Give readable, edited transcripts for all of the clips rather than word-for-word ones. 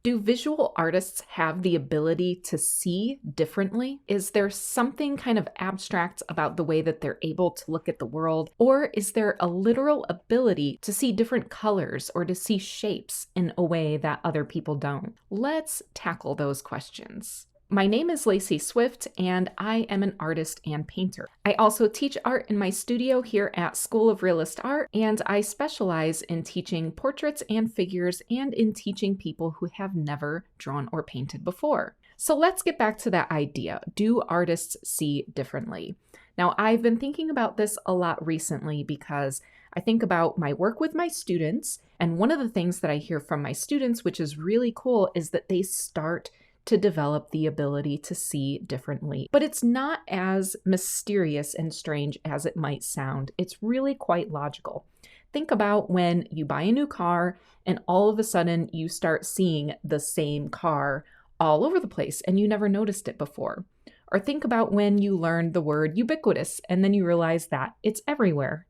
Do visual artists have the ability to see differently? Is there something kind of abstract about the way that they're able to look at the world? Or is there a literal ability to see different colors or to see shapes in a way that other people don't? Let's tackle those questions. My name is Lacey Swift, and I am an artist and painter. I also teach art in my studio here at School of Realist Art, and I specialize in teaching portraits and figures and in teaching people who have never drawn or painted before. So let's get back to that idea. Do artists see differently? Now, I've been thinking about this a lot recently because I think about my work with my students, and one of the things that I hear from my students, which is really cool, is that they start to develop the ability to see differently. But it's not as mysterious and strange as it might sound. It's really quite logical. Think about when you buy a new car and all of a sudden you start seeing the same car all over the place and you never noticed it before. Or think about when you learned the word ubiquitous and then you realize that it's everywhere.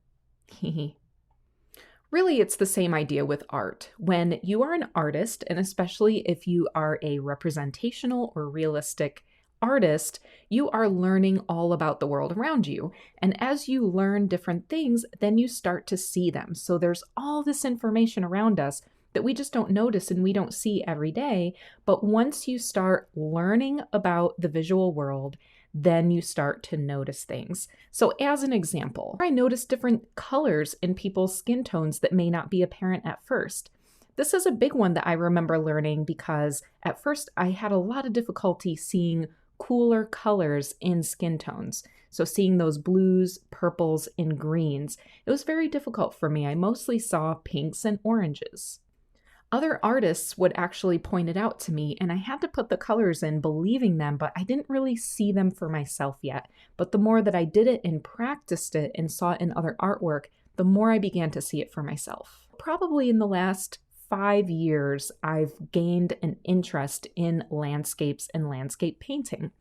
Really, it's the same idea with art. When you are an artist, and especially if you are a representational or realistic artist, you are learning all about the world around you. And as you learn different things, then you start to see them. So there's all this information around us that we just don't notice and we don't see every day. But once you start learning about the visual world, then you start to notice things. So as an example, I notice different colors in people's skin tones that may not be apparent at first. This is a big one that I remember learning because at first I had a lot of difficulty seeing cooler colors in skin tones. So seeing those blues, purples, and greens, it was very difficult for me. I mostly saw pinks and oranges. Other artists would actually point it out to me, and I had to put the colors in believing them, but I didn't really see them for myself yet. But the more that I did it and practiced it and saw it in other artwork, the more I began to see it for myself. Probably in the last 5 years, I've gained an interest in landscapes and landscape painting.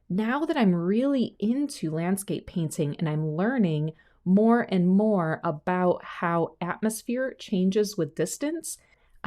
Now that I'm really into landscape painting and I'm learning more and more about how atmosphere changes with distance,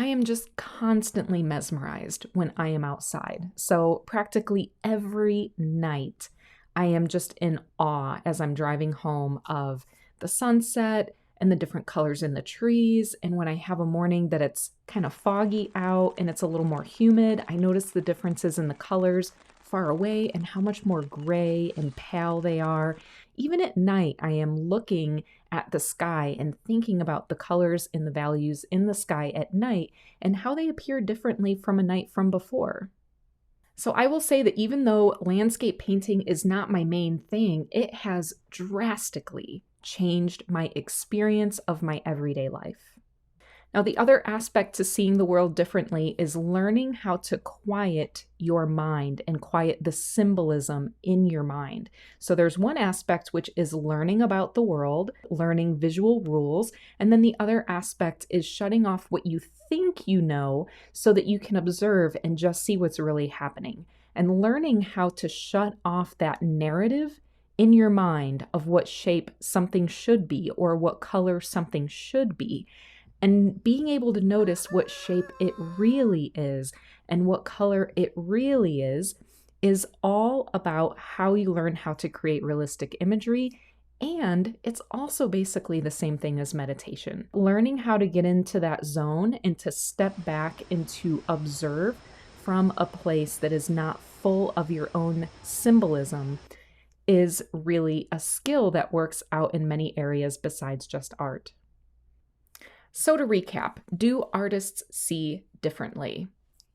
I am just constantly mesmerized when I am outside. So practically every night, I am just in awe as I'm driving home of the sunset and the different colors in the trees. And when I have a morning that it's kind of foggy out and it's a little more humid, I notice the differences in the colors far away and how much more gray and pale they are. Even at night, I am looking at the sky and thinking about the colors and the values in the sky at night and how they appear differently from a night from before. So I will say that even though landscape painting is not my main thing, it has drastically changed my experience of my everyday life. Now, the other aspect to seeing the world differently is learning how to quiet your mind and quiet the symbolism in your mind. So there's one aspect which is learning about the world, learning visual rules, and then the other aspect is shutting off what you think you know so that you can observe and just see what's really happening. And learning how to shut off that narrative in your mind of what shape something should be or what color something should be. And being able to notice what shape it really is and what color it really is all about how you learn how to create realistic imagery. And it's also basically the same thing as meditation. Learning how to get into that zone and to step back and to observe from a place that is not full of your own symbolism is really a skill that works out in many areas besides just art. So to recap, do artists see differently?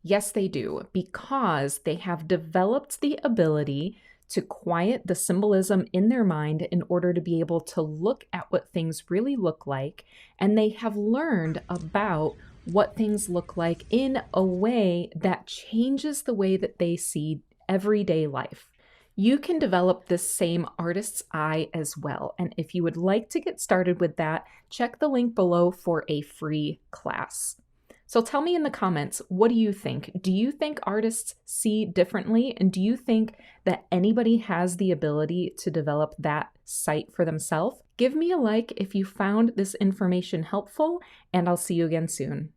Yes, they do, because they have developed the ability to quiet the symbolism in their mind in order to be able to look at what things really look like, and they have learned about what things look like in a way that changes the way that they see everyday life. You can develop this same artist's eye as well. And if you would like to get started with that, check the link below for a free class. So tell me in the comments, what do you think? Do you think artists see differently? And do you think that anybody has the ability to develop that sight for themselves? Give me a like if you found this information helpful, and I'll see you again soon.